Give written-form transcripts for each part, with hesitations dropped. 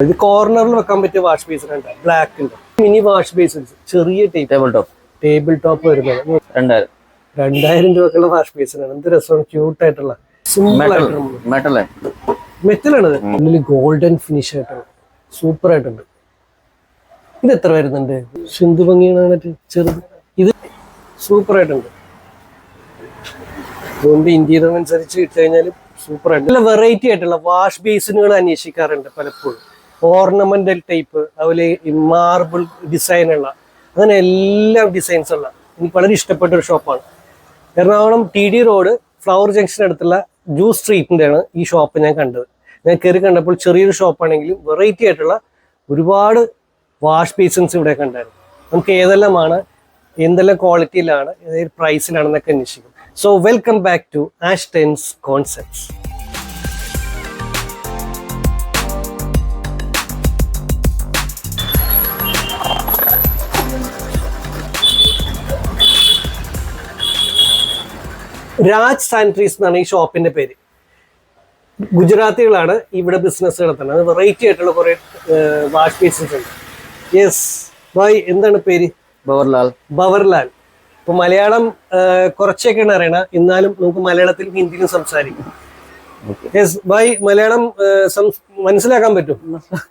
ഇത് കോർണറിൽ വെക്കാൻ പറ്റിയ വാഷ് ബേസിൻ ഉണ്ട്, ബ്ലാക്ക് ഉണ്ട്. മിനി വാഷ് ബേസിൻസ്, ചെറിയ ടേബിൾ ടോപ്പ് വരുന്നത് 2000 രൂപക്കുള്ള വാഷ് ബേസിനാണ്. എന്ത് രസമാണ്, ക്യൂട്ട് ആയിട്ടുള്ള സിമ്പിൾ ആയിട്ടുള്ള മെറ്റലാണത്. ഉള്ളിൽ ഗോൾഡൻ ഫിനിഷ് ആയിട്ടുള്ള സൂപ്പർ ആയിട്ടുണ്ട്. ഇത് എത്ര വരുന്നുണ്ട്? സിന്ധു ഭംഗിയാണ് ചെറുത്. ഇത് സൂപ്പർ ആയിട്ടുണ്ട്. അതുകൊണ്ട് ഇന്റീരിയർ അനുസരിച്ച് ഇട്ട് കഴിഞ്ഞാൽ സൂപ്പർ ആയിട്ട് നല്ല വെറൈറ്റി ആയിട്ടുള്ള വാഷ് ബേസിനുകൾ അന്വേഷിക്കാറുണ്ട് പലപ്പോഴും. ഓർണമെന്റൽ ടൈപ്പ്, അതുപോലെ മാർബിൾ ഡിസൈനുള്ള, അങ്ങനെ എല്ലാ ഡിസൈൻസ് ഉള്ള എനിക്ക് വളരെ ഇഷ്ടപ്പെട്ട ഒരു ഷോപ്പാണ്. Ernakulam TD road flower junction അടുത്തുള്ള ജ്യൂസ് സ്ട്രീറ്റിൻ്റെ ആണ് ഈ ഷോപ്പ് ഞാൻ കണ്ടത്. ഞാൻ കയറി കണ്ടപ്പോൾ ചെറിയൊരു ഷോപ്പാണെങ്കിലും വെറൈറ്റി ആയിട്ടുള്ള ഒരുപാട് വാഷ് ബേസിൻസ് ഇവിടെ കണ്ടായിരുന്നു. നമുക്ക് ഏതെല്ലാമാണ്, എന്തെല്ലാം ക്വാളിറ്റിയിലാണ്, ഏത് പ്രൈസിലാണെന്നൊക്കെ അന്വേഷിക്കും. സോ വെൽക്കം ബാക്ക് ടു ആഷ്ടെൻസ് കോൺസെപ്റ്റ്സ്. രാജ് സാനിറ്ററീസ് എന്നാണ് ഈ ഷോപ്പിന്റെ പേര്. ഗുജറാത്തികളാണ് ഇവിടെ ബിസിനസ് നടത്തുന്നത്. വെറൈറ്റി ആയിട്ടുള്ള കുറെ വാഷ് ബേസിൻസ് ഉണ്ട്. യെസ് ഭായ്, എന്താണ് പേര്? ബവർലാൽ. ഇപ്പൊ മലയാളം കുറച്ചൊക്കെയാണ് അറിയണ, എന്നാലും നമുക്ക് മലയാളത്തിലും ഹിന്ദിയിലും സംസാരിക്കാം. യെസ് ഭായ്, മലയാളം മനസ്സിലാക്കാൻ പറ്റും?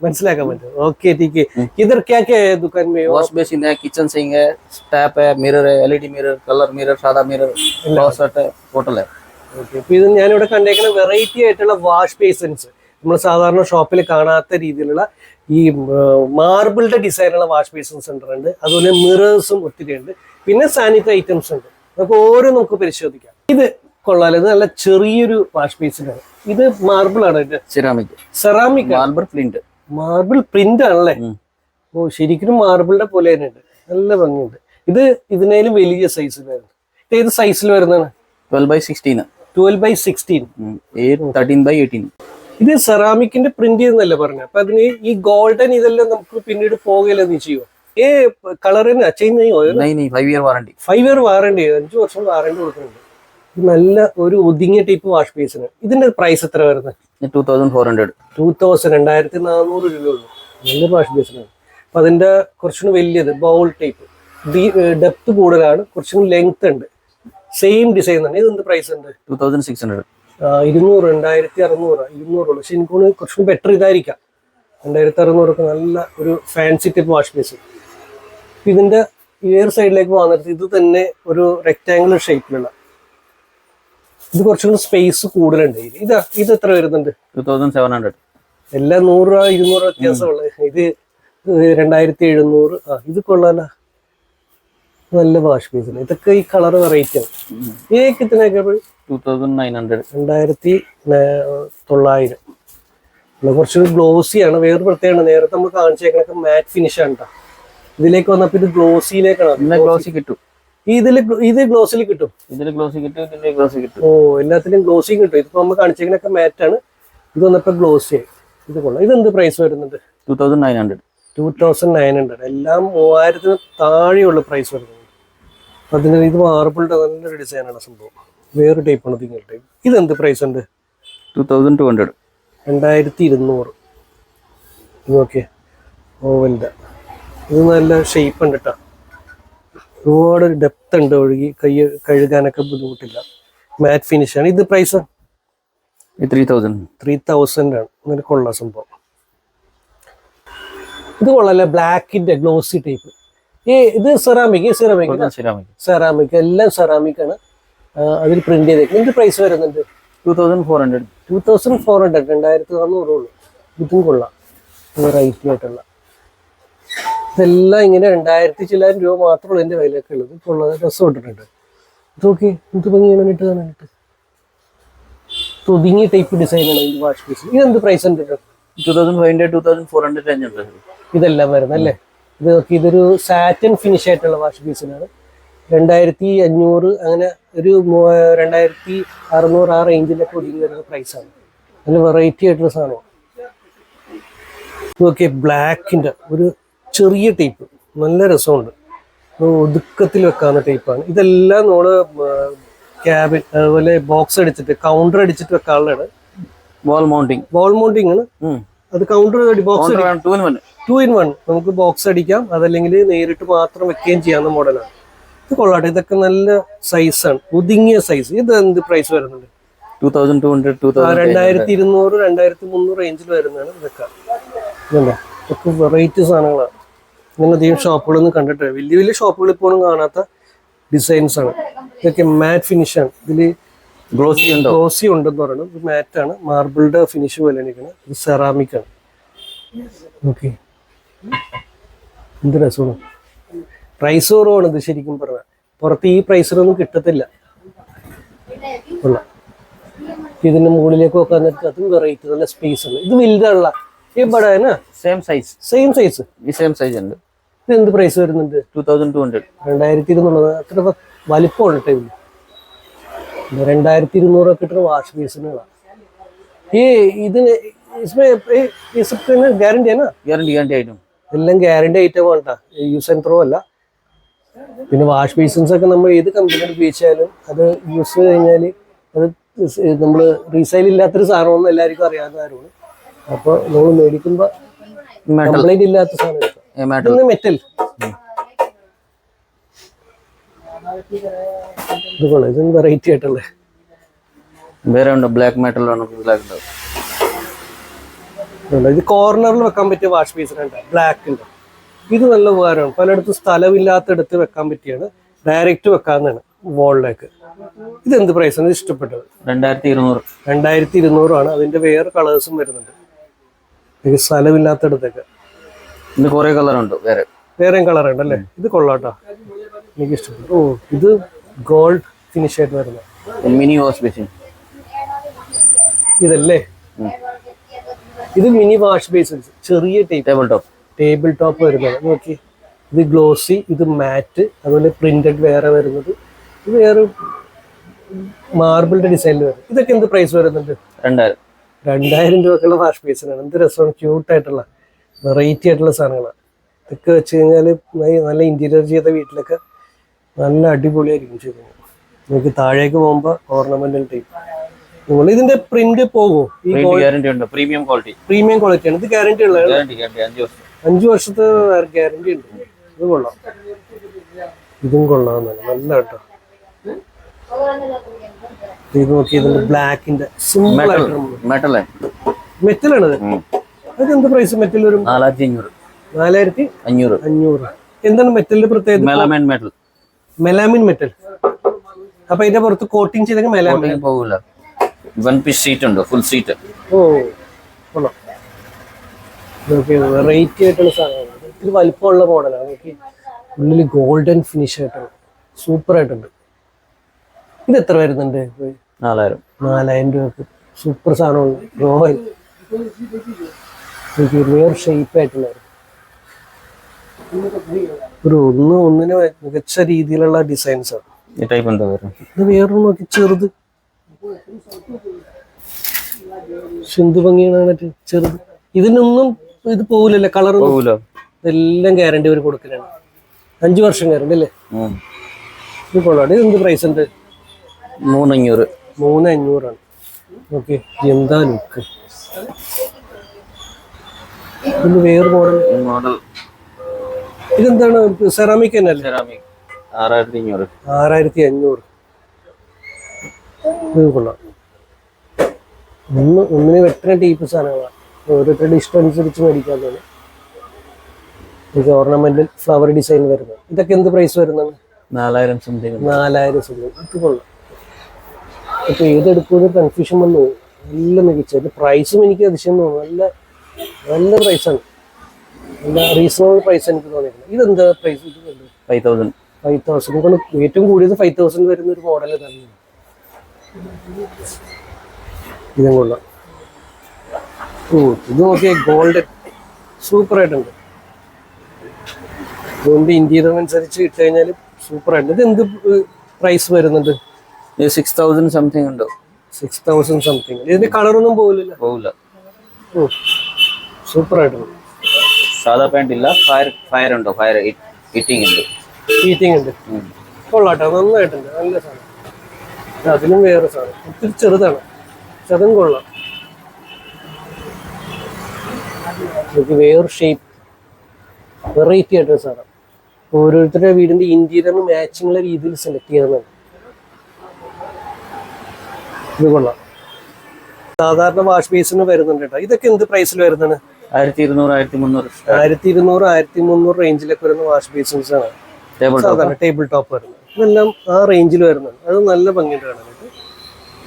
മനസ്സിലാക്കാൻ പറ്റും. ഓക്കെ, ठीक है. इधर क्या क्या है दुकान में? वॉश बेसिन है, किचन सिंक है, टैप है, मिरर है, LED मिरर, कलर मिरर, सादा मिरर, क्लोसेट है, टोटल है. ഓക്കെ, അപ്പൊ ഇത് ഞാനിവിടെ കണ്ടേക്കുന്ന വെറൈറ്റി ആയിട്ടുള്ള വാഷ് ബേസിൻസ്, നമ്മൾ സാധാരണ ഷോപ്പിൽ കാണാത്ത രീതിയിലുള്ള ഈ മാർബിളിന്റെ ഡിസൈനുള്ള വാഷ് ബേസിൻ സെന്റർ ഉണ്ട്. അതുപോലെ മിറേഴ്സും ഒത്തിരി ഉണ്ട്. പിന്നെ സാനിറ്ററി ഐറ്റംസ് ഉണ്ട്. നമുക്ക് ഓരോ നമുക്ക് പരിശോധിക്കാം. ഇത് കൊള്ളാലോ, ഇത് നല്ല ചെറിയൊരു വാഷ് ബേസിനാണ്. ഇത് മാർബിൾ ആണ്, സെറാമിക് മാർബിൾ പ്രിന്റ് ആണല്ലേ? ഓ, ശരിക്കും മാർബിളിന്റെ പോലെ തന്നെ ഉണ്ട്, നല്ല ഭംഗിയുണ്ട്. ഇത് ഇതിനേലും വലിയ സൈസിൽ വരുന്നത്. ഏത് സൈസിൽ വരുന്നതാണ്? 12x16. 12x16. 13x18. ഇത് സെറാമിക്കിന്റെ പ്രിന്റ് ചെയ്യുന്നല്ലേ പറഞ്ഞത്. അപ്പൊ അതിന് ഈ ഗോൾഡൻ ഇതെല്ലാം നമുക്ക് പിന്നീട് പോകല്ലേ നീ ചെയ്യുമോ? കളർ തന്നെ ചേഞ്ച് ചെയ്യുമോ? 5 year വാറണ്ടി. 5 year വാറണ്ടി, 5 വർഷം വാറണ്ടി കൊടുക്കുന്നുണ്ട്. നല്ല ഒരു ഒതുങ്ങിയ ടൈപ്പ് വാഷ് ബേസിന്. ഇതിന്റെ പ്രൈസ് എത്ര വരുന്നത്? 2400. 2400 രൂപയുള്ളൂ. നല്ല വാഷ് ബേസിനാണ്. അപ്പൊ അതിന്റെ കുറച്ചുകൂടി വലിയത് ബൗൾ ടൈപ്പ്, ഡെപ്ത് കൂടുതലാണ്, കുറച്ചും ലെങ്ത് ഉണ്ട്. സെയിം ഡിസൈൻ തന്നെ. ഇതെന്ത് പ്രൈസ് ഉണ്ട്? 2600. 200, 2600, 200 ഉള്ളു. പക്ഷെ എനിക്ക് കുറച്ചും ബെറ്റർ ഇതായിരിക്കാം. 2600 നല്ല ഒരു ഫാൻസി ടൈപ്പ് വാഷ് ബേസിൻ. ഇതിന്റെ ഇയർ സൈഡിലേക്ക് വന്നിട്ട് ഇത് തന്നെ ഒരു റെക്ടാംഗുലർ ഷേപ്പിലുള്ള, ഇത് കുറച്ചും കൂടി സ്പേസ് കൂടുതലുണ്ട്. ഇത് എത്ര വരുന്നുണ്ട്? 2700. എല്ലാം 100 രൂപ 200 വ്യത്യാസമുള്ള. ഇത് 2700. ഇത് കൊള്ളാല, നല്ല വാഷ് ബേസിന്. ഇതൊക്കെ ഈ കളർ വെറൈറ്റി ആണ്. ഇതിനൊക്കെ 2900. 2900. കുറച്ചുകൂടി ഗ്ലോസി ആണ്. വേറെ പ്രത്യേകമാണ്. നേരത്തെ നമ്മൾ കാണിച്ചേക്കണൊക്കെ മാറ്റ് ഫിനിഷ് ആണ്. ഇതിലേക്ക് വന്നപ്പോ ഇത് ഗ്ലോസിയിലേക്കാണ്. ഗ്ലോസി കിട്ടും. ഇത് ഗ്ലോസിൽ കിട്ടും. ഓ, എല്ലാത്തിലും ഗ്ലോസി കിട്ടും. ഇതിപ്പോ നമ്മൾ കാണിച്ചേക്കണൊക്കെ മാറ്റ് ആണ്. ഇത് വന്നപ്പോ ഗ്ലോസി ആയി. ഇത് കൊള്ളാം. ഇതെന്ത് പ്രൈസ് വരുന്നുണ്ട്? 2900. 2900. എല്ലാം 3000 താഴെയുള്ള പ്രൈസ് വരുന്നത്. അതിന് ഇത് മാർബിളിന്റെ നല്ലൊരു ഡിസൈനാണ് സംഭവം. വേറെ ടൈപ്പാണ് ഇതിങ്ങനെ ടൈപ്പ്. ഇതെന്ത് പ്രൈസ് ഉണ്ട്? 2200. 2200. ഓക്കെ, ഓവലിന്റെ. ഇത് നല്ല ഷേപ്പ് ഉണ്ട് കേട്ടോ. ഒരുപാട് ഡെപ്ത് ഉണ്ട്, ഒഴുകി കഴുകാനൊക്കെ ബുദ്ധിമുട്ടില്ല. മാറ്റ് ഫിനിഷ് ആണ്. ഇത് പ്രൈസ് 3000 ആണ്. അങ്ങനെ കൊള്ളാം സംഭവം. ഇത് കൊള്ളാല്ലേ, ബ്ലാക്കിന്റെ ഗ്ലോസി ടൈപ്പ്. ഇത് സെറാമിക്. സെറാമിക് എല്ലാം സെറാമിക് ആണ്. അതിൽ പ്രിന്റ് ചെയ്തേക്കും. ഇതിന്റെ പ്രൈസ് വരുന്നുണ്ട് 2400. 2400. 2400 ഉള്ളു. ഇതും കൊള്ളാം, വെറൈറ്റി ആയിട്ടുള്ള. ഇതെല്ലാം ഇങ്ങനെ 2000 ചില്ലായിരം രൂപ മാത്രമുള്ള എന്റെ കയ്യിലൊക്കെ ഉള്ളത്. കൊള്ളത് രസം ഇട്ടിട്ടുണ്ട്. ഇതൊക്കെ എന്ത് ഭംഗിയാണ് ഇട്ട് കാണാനായിട്ട്. ഒതുങ്ങിയ ടൈപ്പ് ഡിസൈനാണ് ഈ വാഷ് ബേസിൻ. ഇതെന്ത് പ്രൈസ് ഉണ്ട്? 2500, 2400. ഇതെല്ലാം വരുന്നല്ലേ. ഇതൊരു സാറ്റൻ ഫിനിഷ് ആയിട്ടുള്ള വാഷ് ബേസിനാണ്. 2500, അങ്ങനെ ഒരു 2600 ആ റേഞ്ചിലൊക്കെ ഒതുങ്ങി വരുന്ന പ്രൈസാണ്. നല്ല വെറൈറ്റി ആയിട്ടുള്ള സാധനമാണ്. ഇതൊക്കെ ബ്ലാക്കിന്റെ ഒരു ചെറിയ ടൈപ്പ്, നല്ല രസമുണ്ട്. ഒതുക്കത്തിൽ വെക്കാവുന്ന ടൈപ്പാണ്. ഇതെല്ലാം നമ്മള് ക്യാബിൻ, അതുപോലെ ബോക്സ് അടിച്ചിട്ട് കൗണ്ടർ അടിച്ചിട്ട് വെക്കാനുള്ളതാണ്. വാൾ മൗണ്ടിങ് ആണ്. അത് counter box two in one 2 in 1 നമുക്ക് ബോക്സ് അടിക്കാം, അതല്ലെങ്കിൽ നേരിട്ട് മാത്രം വെക്കുകയും ചെയ്യാവുന്ന മോഡലാണ്. ഇത് കൊള്ളാട്ടെ, ഇതൊക്കെ നല്ല സൈസാണ്, ഒതുങ്ങിയ സൈസ്. ഇത് എന്ത് പ്രൈസ് വരുന്നുണ്ട്? 2200 2200 2300 റേഞ്ചിൽ വരുന്നതാണ് ഇതൊക്കെ. ഇതുണ്ടോ, ഇതൊക്കെ വെറൈറ്റി സാധനങ്ങളാണ്. ഇങ്ങനെ അധികം ഷോപ്പുകളൊന്നും കണ്ടിട്ടില്ല, വലിയ വലിയ ഷോപ്പുകളിൽ ഇപ്പോഴും കാണാത്ത ഡിസൈൻസ് ആണ്. ഇതൊക്കെ മാറ്റ് ഫിനിഷാണ്, ഇതിൽ ഗ്ലോസി ഉണ്ടെന്ന് പറയുന്നത്. ഇത് മാറ്റാണ്, മാർബിളിന്റെ ഫിനിഷ് പോലെ ഇരിക്കുന്നത്. ഇത് സെറാമിക് ആണ്. ഓക്കെ, എന്ത് രസമാണ്. പ്രൈസ് കുറവാണ് ഇത് ശരിക്കും പറഞ്ഞാൽ, പുറത്ത് ഈ പ്രൈസിലൊന്നും കിട്ടത്തില്ല. കൊള്ളാം. ഇതിന്റെ മുകളിലേക്ക് വെക്കാൻ നേരത്തെ അതും വെറൈറ്റി, നല്ല സ്പേസ് ഉണ്ട്. ഇത് വലുതാണല്ല ഈ ബടാന സെയിം സൈസ് ഉണ്ട്. ഇത് എന്ത് പ്രൈസ് വരുന്നുണ്ട്? 2200. 2200. അത്ര വലിപ്പമാണ് ടൈമിൽ. 2200 കിട്ടുന്ന വാഷ് ബേസിനുകളാണ്. ഈ ഇതിന് ഗ്യാരണ്ടി ആണ്, എല്ലാം ഗ്യാരണ്ടി ഐറ്റം ആണ്, യൂസ് ആൻഡ് ത്രോ അല്ല. പിന്നെ വാഷ് ബേസിൻസ് ഒക്കെ നമ്മൾ ഏത് കമ്പനി ഉപയോഗിച്ചാലും അത് യൂസ് കഴിഞ്ഞാൽ അത് നമ്മൾ റീസെയിൽ ഇല്ലാത്തൊരു സാധനമൊന്നും എല്ലാവർക്കും അറിയാവുന്ന കാര്യമാണ്. അപ്പോൾ നമ്മൾ മേടിക്കുമ്പോൾ കംപ്ലൈന്റ് ഇല്ലാത്ത സാധനം. മെറ്റൽ ഇത് കൊള്ളാം, ഇത് വെറൈറ്റി ആയിട്ടുള്ള വേറെ ഉണ്ട്. ബ്ലാക്ക് മെറ്റൽ ഇത് കോർണറിൽ വെക്കാൻ പറ്റിയ വാഷ് ബേസിനുണ്ട്, ബ്ലാക്ക് ഉണ്ട്. ഇത് നല്ല ഉപകാരമാണ്, പലയിടത്തും സ്ഥലമില്ലാത്തടത്ത് വെക്കാൻ പറ്റിയാണ്, ഡയറക്റ്റ് വെക്കാവുന്നതാണ് വാളിലേക്ക്. ഇത് എന്ത് പ്രൈസാണ് ഇഷ്ടപ്പെട്ടത്? 2200 ആണ്. അതിന്റെ വേറെ കളേഴ്സും വരുന്നുണ്ട്, സ്ഥലമില്ലാത്തടത്തൊക്കെ. കുറെ കളറുണ്ട്, വേറെയും കളർ ഉണ്ട് അല്ലേ? ഇത് കൊള്ളാട്ടോ, എനിക്ക് ഇഷ്ടപ്പെട്ടു. ഓ, ഇത് ഗോൾഡ് ഫിനിഷ് ആയിട്ട് വരുന്നത് മിനി വാഷ് ബേസിൻ ഇതല്ലേ? ഇത് മിനി വാഷ് ബേസിൻ, ചെറിയ ടേബിൾ ടോപ്പ് വരുന്നത്. നോക്കി, ഇത് ഗ്ലോസി, ഇത് മാറ്റ്, അതുപോലെ പ്രിന്റഡ് വേറെ വരുന്നത്. ഇത് വേറെ മാർബിളിന്റെ ഡിസൈനിൽ വരുന്നത്. ഇതൊക്കെ എന്ത് പ്രൈസ് വരുന്നുണ്ട്? 2000 രൂപക്കുള്ള വാഷ് ബേസിനാണ്. എന്ത് രസമാണ്, ക്യൂട്ടായിട്ടുള്ള വെറൈറ്റി ആയിട്ടുള്ള സാധനങ്ങളാണ്. ഇതൊക്കെ വെച്ച് കഴിഞ്ഞാൽ നല്ല ഇന്റീരിയർ ചെയ്ത വീട്ടിലൊക്കെ നല്ല അടിപൊളിയായിരിക്കും ചെയ്ത്. നമുക്ക് താഴേക്ക് പോകുമ്പോൾ ഓർണമെന്റൽ ടൈപ്പ്. ഇതിന്റെ പ്രിന്റ് പോകുമോ? പ്രീമിയം ക്വാളിറ്റി ആണ്. ഇത് ഗ്യാരണ്ടി ഉള്ളത് 5 വർഷത്തെ ഗ്യാരണ്ടി ഉണ്ട്. ഇത് കൊള്ളാം, ഇതും കൊള്ളാമെന്നാണ്, നല്ല കേട്ടോ. ഇത് നോക്കി, ഇതിന്റെ ബ്ലാക്കിന്റെ സിമ്പിൾ ആയിട്ട് മെറ്റലാണത്. അതെന്ത് പ്രൈസ് മെറ്റൽ വരും? 4500. എന്താണ് മെറ്റലിന്റെ പ്രത്യേകത? Melamine metal. അപ്പൊ ഇതിന്റെ പുറത്ത് കോട്ടിങ് ചെയ്തെങ്കിൽ മെലാമിൻ പോകില്ല. വൺ പീസ് സീറ്റ് ഉണ്ട്, ഫുൾ സീറ്റ്. ഓ, കൊള്ളാം. വെറൈറ്റി ആയിട്ടുള്ള സാധനമാണ്. ഇത് വലിപ്പമുള്ള മോഡലാണ്. നോക്കി, ഉള്ളിൽ ഗോൾഡൻ ഫിനിഷ് ആയിട്ടാണ്, സൂപ്പർ ആയിട്ടുണ്ട്. ഇത് എത്ര വരുന്നുണ്ട്? 4000 രൂപക്ക് സൂപ്പർ സാധനമാണ്. റോയൽ വേറെ ഷേപ്പ് ആയിട്ടുള്ള ഒരു ഒന്നിന് മികച്ച രീതിയിലുള്ള ഡിസൈൻസ് ആണ്. ഇത് വേറൊരു നോക്കി, ചെറുത് സിന്ധു ഭംഗിയാണ്, ചെറുത്. ഇതിനൊന്നും ഇത് പോകില്ലല്ലേ, കളർ ഇതെല്ലാം ഗ്യാരണ്ടി അവർ കൊടുക്കലാണ്. 5 വർഷം ഗ്യാരണ്ടി അല്ലേ? ഇത് കൊള്ളാം. ഇത് എന്ത് പ്രൈസ് ഉണ്ട്? 3500 ആണ്. ഓക്കെ, എന്താ ലുക്ക്. ഇത് വേറെ മോഡൽ. ഇതെന്താണ്? സെറാമിക് തന്നെ അല്ലേ? 6500. ഇത് കൊള്ളാം. ഒന്നിന് വെട്ടുന്ന ടൈപ്പ് സാധനങ്ങളാണ്, ഓരോരുത്തരുടെ ഇഷ്ടം അനുസരിച്ച് മേടിക്കാത്തതാണ്. ഇത് ഓർണമെന്റൽ ഫ്ലവർ ഡിസൈൻ വരുന്നത്. ഇതൊക്കെ എന്ത് പ്രൈസ് വരുന്നത്? 4000 സംതിങ്. ഇത് കൊള്ളാം. ഇപ്പൊ ഏതെടുക്കുമെന്ന് കൺഫ്യൂഷൻ വന്നു. നല്ല മികച്ച പ്രൈസും എനിക്ക് അതിശയം തോന്നുന്നു. നല്ല പ്രൈസാണ്, നല്ല റീസണബിൾ പ്രൈസ് എനിക്ക് തോന്നിയിട്ടുണ്ട്. ഇതെന്താ പ്രൈസ്? 5000. ഏറ്റവും കൂടിയത് 5000 വരുന്ന ഒരു മോഡൽ തന്നെ. ഇതും കൊള്ളാം. ഓ, ഇത് നോക്കിയാൽ ഗോൾഡൻ സൂപ്പർ ആയിട്ടുണ്ട്. അതുകൊണ്ട് ഇന്റീരിയർ അനുസരിച്ച് ഇട്ട് കഴിഞ്ഞാൽ സൂപ്പർ ആയിട്ടുണ്ട്. ഇത് എന്ത് പ്രൈസ് വരുന്നുണ്ട്? 6000 സംതിങ് ഉണ്ടോ? 6000 സംതിങ്. ഇതിന്റെ കളറൊന്നും പോകില്ല. ഓ, സൂപ്പർ ആയിട്ടുണ്ട്. സാധാ പാന്റ് ഇല്ല, ഫയർ ഉണ്ടോ? ഫയർ ഹീറ്റിംഗ് ഉണ്ട്. കൊള്ളാട്ടോ, നന്നായിട്ടുണ്ട്, നല്ല സാധനം. അതിലും വേറെ സാധനം, ഒത്തിരി ചെറുതാണ്, അതും കൊള്ളാം. നമുക്ക് വേറൊരു ഷേപ്പ് വെറൈറ്റി ആയിട്ടൊരു സാധനം. ഓരോരുത്തരുടെ വീടിന്റെ ഇന്റീരിയറിന് മാച്ചിങ്ങുള്ള രീതിയിൽ സെലക്ട് ചെയ്യാവുന്നതാണ്. ഇത് കൊള്ളാം. സാധാരണ വാഷ് ബേസിന് വരുന്നുണ്ട് കേട്ടോ. ഇതൊക്കെ എന്ത് പ്രൈസിൽ വരുന്നതാണ്? 1200 1300. 1200 1300 റേഞ്ചിലൊക്കെ വരുന്ന വാഷ് ബേസിൻസ് ആണ് സാധാരണ ടേബിൾ ടോപ്പ് വരുന്നത്. ഇതെല്ലാം ആ റേഞ്ചിൽ വരുന്നുണ്ട്. അത് നല്ല ഭംഗിയുണ്ട് കാണാനായിട്ട്.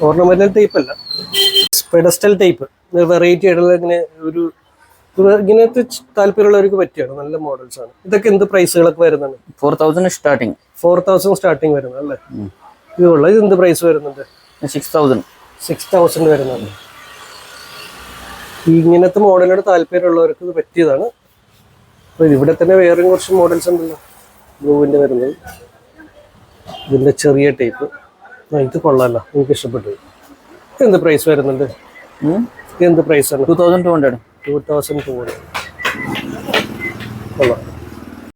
ഓർണമെന്റൽ ടൈപ്പ് അല്ല, പെഡസ്റ്റൽ ടൈപ്പ്, വെറൈറ്റി ആയിട്ടുള്ള ഇങ്ങനത്തെ താല്പര്യമുള്ളവർക്ക് പറ്റിയാണ്. നല്ല മോഡൽസ് ആണ്. ഇതൊക്കെ എന്ത് പ്രൈസുകളൊക്കെ വരുന്നുണ്ട്? 4000 സ്റ്റാർട്ടിങ്. 4000 സ്റ്റാർട്ടിങ് വരുന്നത് അല്ലേ? ഇത് കൊള്ളാം. ഇത് എന്ത് പ്രൈസ് വരുന്നുണ്ട്? 6000 വരുന്നുണ്ട്. ഇങ്ങനത്തെ മോഡലിനോട് താല്പര്യമുള്ളവർക്ക് ഇത് പറ്റിയതാണ്. അപ്പോൾ ഇവിടെ തന്നെ വേറെയും കുറച്ച് മോഡൽസ് ഉണ്ടല്ലോ. ബ്ലൂവിൻ്റെ വരുന്നത്, ഇതിൻ്റെ ചെറിയ ടൈപ്പ്. ഇത് കൊള്ളാമല്ലോ, എനിക്ക് ഇഷ്ടപ്പെട്ടു. എന്ത് പ്രൈസ് വരുന്നുണ്ട്? എന്ത് പ്രൈസാണ്? 2200. 2200. കൊള്ളാം.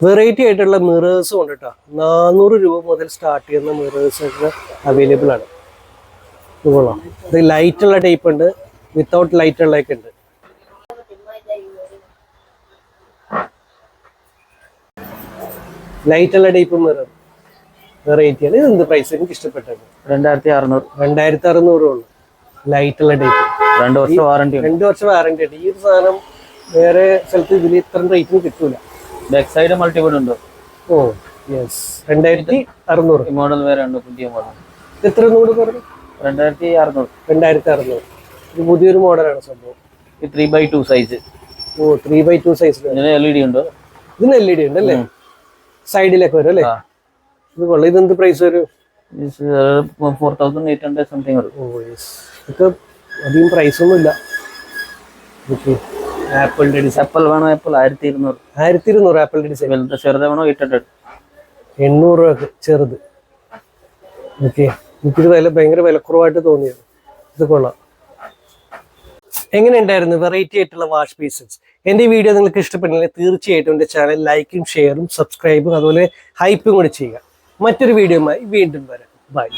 വെറൈറ്റി ആയിട്ടുള്ള മിറേഴ്സ് ഉണ്ട് കേട്ടോ. 400 രൂപ മുതൽ സ്റ്റാർട്ട് ചെയ്യുന്ന മിറേഴ്സ് ഒക്കെ അവൈലബിൾ ആണ്. ഇത് കൊള്ളാം. ഇത് ലൈറ്റുള്ള ടൈപ്പ് ഉണ്ട്, വിത്തൗട്ട് ലൈറ്റുള്ളതൊക്കെ ഉണ്ട്. ലൈറ്റുള്ള ടൈപ്പ് മിറർ വെറൈറ്റിയാണ്. ഇത് എന്ത് പ്രൈസ്? എനിക്ക് ഇഷ്ടപ്പെട്ടത് 2600. 2600 ഉള്ളു. ലൈറ്റുള്ള ടൈപ്പ്. 2 വർഷം വാറണ്ടി. 2 വർഷം വാറണ്ടി ഉണ്ട്. ഈ ഒരു സാധനം വേറെ സ്ഥലത്ത് ഇതിൽ ഇത്ര റേറ്റിന് കിട്ടൂല. ബാക്ക് സൈഡ് മൾട്ടിബോർഡ് ഉണ്ട്. ഓ യെസ്. 2600 മോഡൽ വേറെ ഉണ്ട്, പുതിയ മോഡൽ. എത്ര കൂടെ പറഞ്ഞു? 2600. 2600. ഇത് പുതിയൊരു മോഡലാണ് സംഭവം. 3x2 size. ഓ 3x2 സൈസ്. LED ഉണ്ട്. ഇതിന് LED ഉണ്ട് അല്ലേ? സൈഡിലൊക്കെ വരും അല്ലേ? ഇത് കൊള്ളാം. ഇതെന്ത് പ്രൈസ് വരും? 4800 സംതിങ് വരും. Oh yes. ഇതൊക്കെ അധികം പ്രൈസ് ഒന്നും ഇല്ല. ആപ്പിളിന്റെ ഡിസൈൻ. ആപ്പിൾ വേണോ? ആപ്പിൾ 1200. 1200 ആപ്പിളിന്റെ ഡിസൈൻ. വലുത് ചെറുത് വേണോ? 800. 800 രൂപ ചെറുത്. ഓക്കെ. എനിക്കിത് ഭയങ്കര വിലക്കുറവായിട്ട് തോന്നിയത്. ഇത് കൊള്ളാം. എങ്ങനെ ഉണ്ടായിരുന്നു വെറൈറ്റി ആയിട്ടുള്ള വാഷ് ബേസിൻസ്? എൻ്റെ ഈ വീഡിയോ നിങ്ങൾക്ക് ഇഷ്ടപ്പെട്ടില്ലെങ്കിൽ തീർച്ചയായിട്ടും എൻ്റെ ചാനൽ ലൈക്കും ഷെയറും സബ്സ്ക്രൈബും അതുപോലെ ഹൈപ്പും കൂടി ചെയ്യുക. മറ്റൊരു വീഡിയോയുമായി വീണ്ടും വരാം. ബൈ.